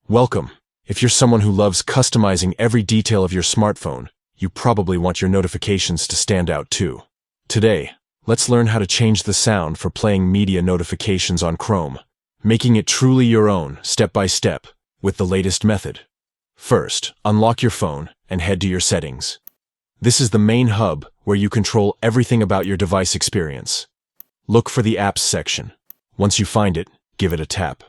Welcome. If you're someone who loves customizing every detail of your smartphone, you probably want your notifications to stand out too. Today, let's learn how to change the sound for playing media notifications on Chrome, making it truly your own, step by step, with the latest method. First, unlock your phone and head to your settings. This is the main hub where you control everything about your device experience. Look for the Apps section. Once you find it, give it a tap.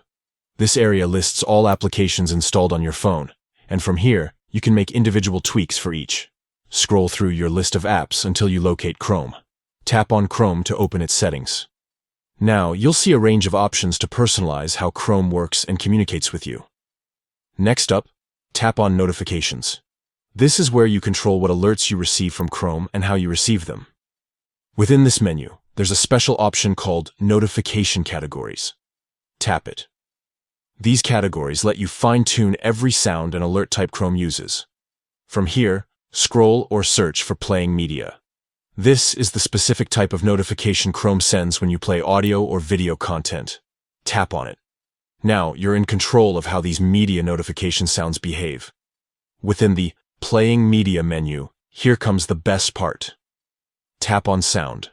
This area lists all applications installed on your phone, and from here, you can make individual tweaks for each. Scroll through your list of apps until you locate Chrome. Tap on Chrome to open its settings. Now, you'll see a range of options to personalize how Chrome works and communicates with you. Next up, tap on Notifications. This is where you control what alerts you receive from Chrome and how you receive them. Within this menu, there's a special option called Notification Categories. Tap it. These categories let you fine-tune every sound and alert type Chrome uses. From here, scroll or search for playing media. This is the specific type of notification Chrome sends when you play audio or video content. Tap on it. Now, you're in control of how these media notification sounds behave. Within the Playing Media menu, here comes the best part. Tap on Sound.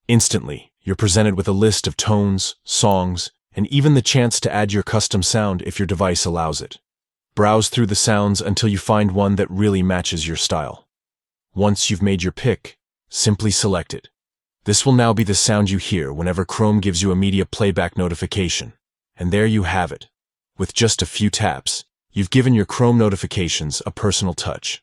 Instantly, you're presented with a list of tones, songs, and even the chance to add your custom sound if your device allows it. Browse through the sounds until you find one that really matches your style. Once you've made your pick, simply select it. This will now be the sound you hear whenever Chrome gives you a media playback notification. And there you have it. With just a few taps, you've given your Chrome notifications a personal touch.